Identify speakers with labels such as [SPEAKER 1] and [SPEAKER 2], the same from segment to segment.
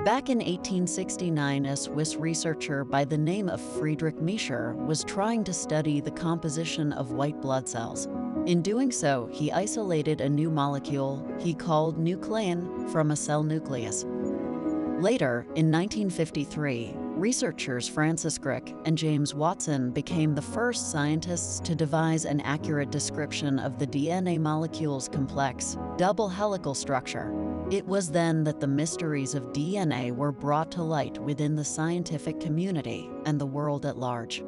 [SPEAKER 1] Back in 1869, a Swiss researcher by the name of Friedrich Miescher was trying to study the composition of white blood cells. In doing so, he isolated a new molecule he called nuclein from a cell nucleus. Later, in 1953, researchers Francis Crick and James Watson became the first scientists to devise an accurate description of the DNA molecule's complex, double helical structure. It was then that the mysteries of DNA were brought to light within the scientific community and the world at large.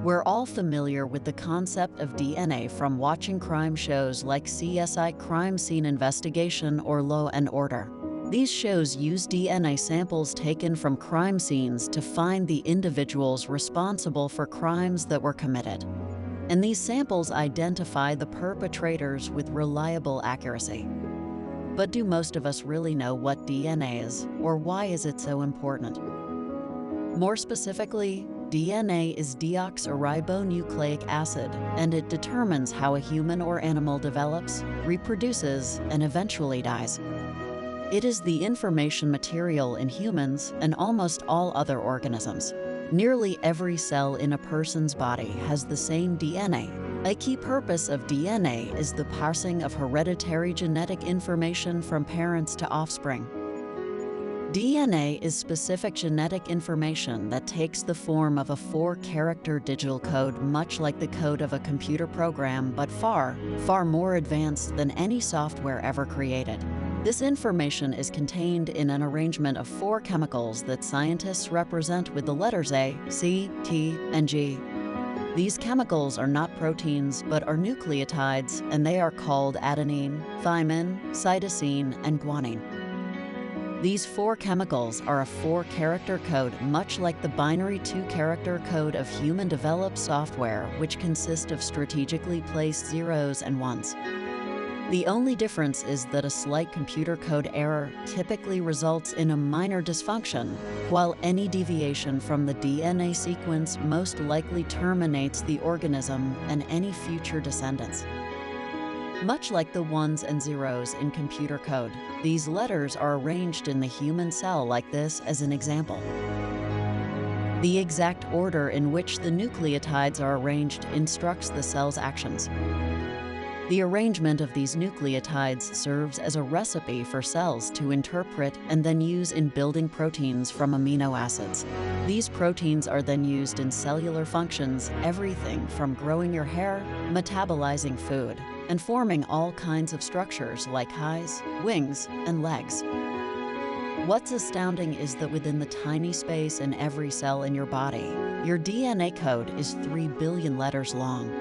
[SPEAKER 1] We're all familiar with the concept of DNA from watching crime shows like CSI Crime Scene Investigation or Law & Order. These shows use DNA samples taken from crime scenes to find the individuals responsible for crimes that were committed. And these samples identify the perpetrators with reliable accuracy. But do most of us really know what DNA is, or why is it so important? More specifically, DNA is deoxyribonucleic acid, and it determines how a human or animal develops, reproduces, and eventually dies. It is the information material in humans and almost all other organisms. Nearly every cell in a person's body has the same DNA. A key purpose of DNA is the passing of hereditary genetic information from parents to offspring. DNA is specific genetic information that takes the form of a 4-character digital code, much like the code of a computer program, but far, far more advanced than any software ever created. This information is contained in an arrangement of 4 chemicals that scientists represent with the letters A, C, T, and G. These chemicals are not proteins, but are nucleotides, and they are called adenine, thymine, cytosine, and guanine. These 4 chemicals are a 4-character code, much like the binary 2-character code of human-developed software, which consists of strategically placed zeros and ones. The only difference is that a slight computer code error typically results in a minor dysfunction, while any deviation from the DNA sequence most likely terminates the organism and any future descendants. Much like the ones and zeros in computer code, these letters are arranged in the human cell like this as an example. The exact order in which the nucleotides are arranged instructs the cell's actions. The arrangement of these nucleotides serves as a recipe for cells to interpret and then use in building proteins from amino acids. These proteins are then used in cellular functions, everything from growing your hair, metabolizing food, and forming all kinds of structures like eyes, wings, and legs. What's astounding is that within the tiny space in every cell in your body, your DNA code is 3 billion letters long.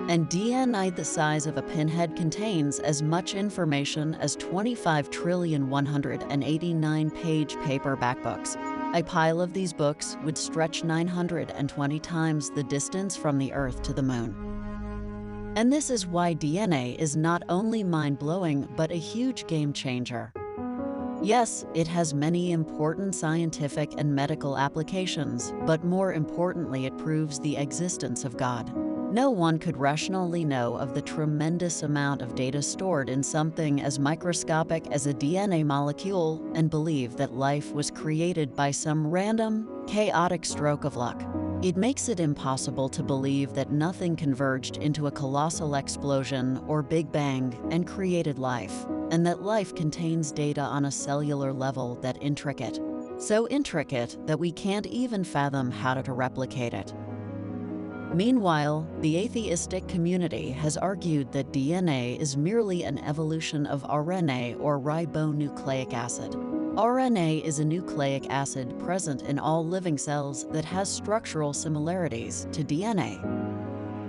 [SPEAKER 1] And DNA the size of a pinhead contains as much information as 25,189-page paperback books. A pile of these books would stretch 920 times the distance from the Earth to the Moon. And this is why DNA is not only mind-blowing, but a huge game changer. Yes, it has many important scientific and medical applications, but more importantly, it proves the existence of God. No one could rationally know of the tremendous amount of data stored in something as microscopic as a DNA molecule and believe that life was created by some random, chaotic stroke of luck. It makes it impossible to believe that nothing converged into a colossal explosion or Big Bang and created life, and that life contains data on a cellular level that intricate. So intricate that we can't even fathom how to replicate it. Meanwhile, the atheistic community has argued that DNA is merely an evolution of RNA or ribonucleic acid. RNA is a nucleic acid present in all living cells that has structural similarities to DNA.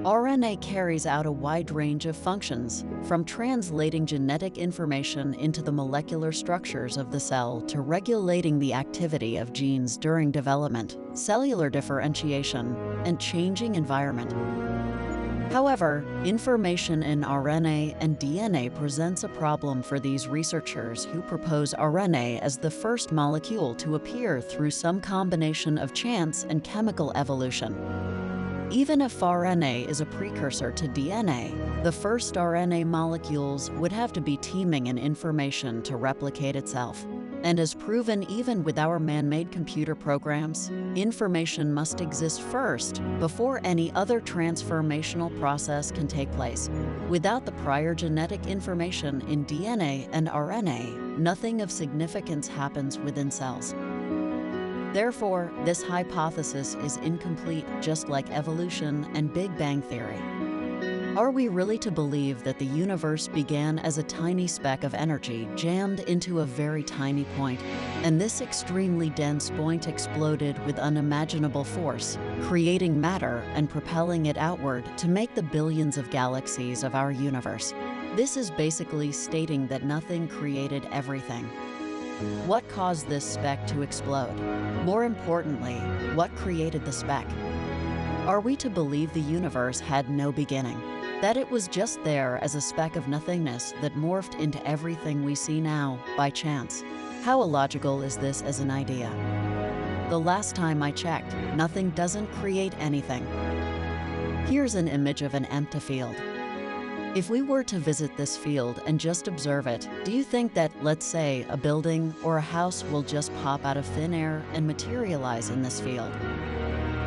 [SPEAKER 1] RNA carries out a wide range of functions, from translating genetic information into the molecular structures of the cell to regulating the activity of genes during development, cellular differentiation, and changing environment. However, information in RNA and DNA presents a problem for these researchers who propose RNA as the first molecule to appear through some combination of chance and chemical evolution. Even if RNA is a precursor to DNA, the first RNA molecules would have to be teeming in information to replicate itself. And as proven even with our man-made computer programs, information must exist first before any other transformational process can take place. Without the prior genetic information in DNA and RNA, nothing of significance happens within cells. Therefore, this hypothesis is incomplete, just like evolution and Big Bang theory. Are we really to believe that the universe began as a tiny speck of energy jammed into a very tiny point, and this extremely dense point exploded with unimaginable force, creating matter and propelling it outward to make the billions of galaxies of our universe? This is basically stating that nothing created everything. What caused this speck to explode? More importantly, what created the speck? Are we to believe the universe had no beginning? That it was just there as a speck of nothingness that morphed into everything we see now by chance? How illogical is this as an idea? The last time I checked, nothing doesn't create anything. Here's an image of an empty field. If we were to visit this field and just observe it, do you think that, let's say, a building or a house will just pop out of thin air and materialize in this field?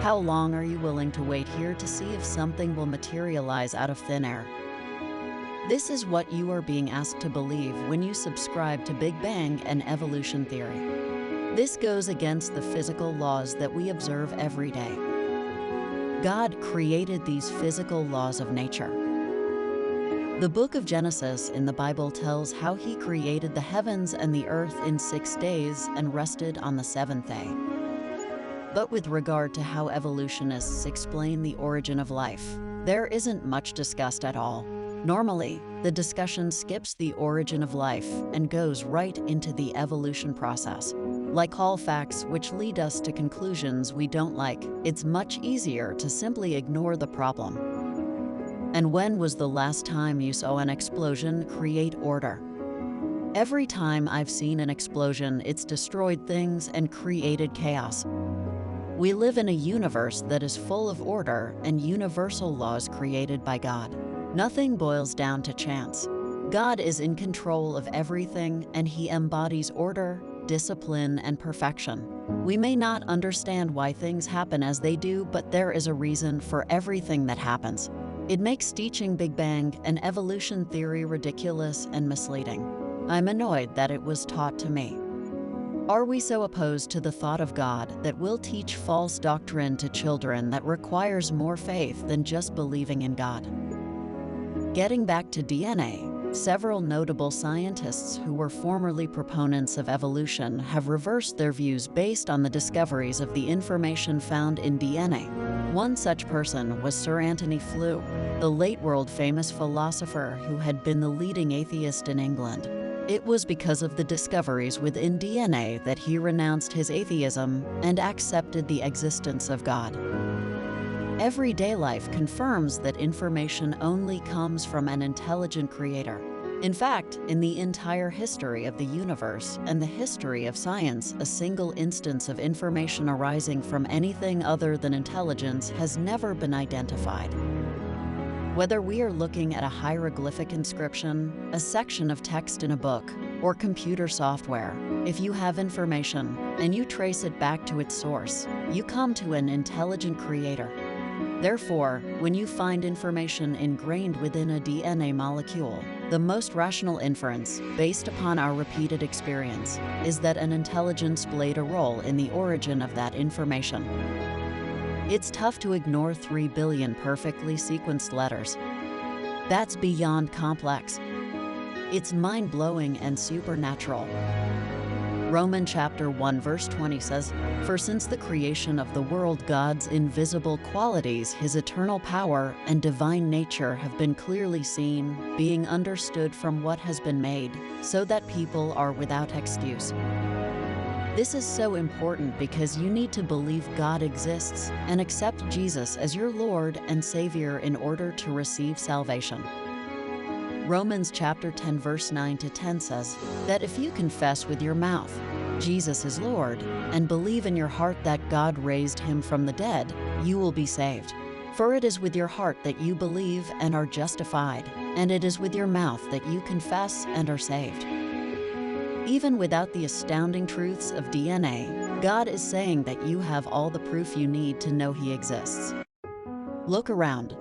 [SPEAKER 1] How long are you willing to wait here to see if something will materialize out of thin air? This is what you are being asked to believe when you subscribe to Big Bang and evolution theory. This goes against the physical laws that we observe every day. God created these physical laws of nature. The book of Genesis in the Bible tells how He created the heavens and the earth in 6 days and rested on the seventh day. But with regard to how evolutionists explain the origin of life, there isn't much discussed at all. Normally, the discussion skips the origin of life and goes right into the evolution process. Like all facts which lead us to conclusions we don't like, it's much easier to simply ignore the problem. And when was the last time you saw an explosion create order? Every time I've seen an explosion, it's destroyed things and created chaos. We live in a universe that is full of order and universal laws created by God. Nothing boils down to chance. God is in control of everything, and He embodies order, discipline, and perfection. We may not understand why things happen as they do, but there is a reason for everything that happens. It makes teaching Big Bang and evolution theory ridiculous and misleading. I'm annoyed that it was taught to me. Are we so opposed to the thought of God that we'll teach false doctrine to children that requires more faith than just believing in God? Getting back to DNA, several notable scientists who were formerly proponents of evolution have reversed their views based on the discoveries of the information found in DNA. One such person was Sir Anthony Flew, the late world-famous philosopher who had been the leading atheist in England. It was because of the discoveries within DNA that he renounced his atheism and accepted the existence of God. Everyday life confirms that information only comes from an intelligent creator. In fact, in the entire history of the universe and the history of science, a single instance of information arising from anything other than intelligence has never been identified. Whether we are looking at a hieroglyphic inscription, a section of text in a book, or computer software, if you have information and you trace it back to its source, you come to an intelligent creator. Therefore, when you find information ingrained within a DNA molecule, the most rational inference, based upon our repeated experience, is that an intelligence played a role in the origin of that information. It's tough to ignore 3 billion perfectly sequenced letters. That's beyond complex. It's mind-blowing and supernatural. Romans chapter 1 verse 20 says, "For since the creation of the world, God's invisible qualities, His eternal power and divine nature have been clearly seen, being understood from what has been made, so that people are without excuse." This is so important because you need to believe God exists and accept Jesus as your Lord and Savior in order to receive salvation. Romans chapter 10 verse 9 to 10 says that if you confess with your mouth Jesus is Lord and believe in your heart that God raised Him from the dead, you will be saved. For it is with your heart that you believe and are justified, and it is with your mouth that you confess and are saved. Even without the astounding truths of DNA, God is saying that you have all the proof you need to know He exists. Look around.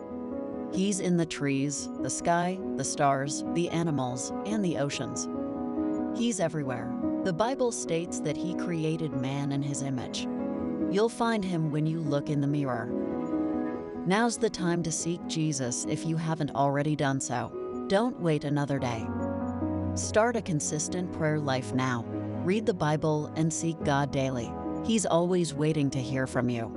[SPEAKER 1] He's in the trees, the sky, the stars, the animals, and the oceans. He's everywhere. The Bible states that He created man in His image. You'll find Him when you look in the mirror. Now's the time to seek Jesus if you haven't already done so. Don't wait another day. Start a consistent prayer life now. Read the Bible and seek God daily. He's always waiting to hear from you.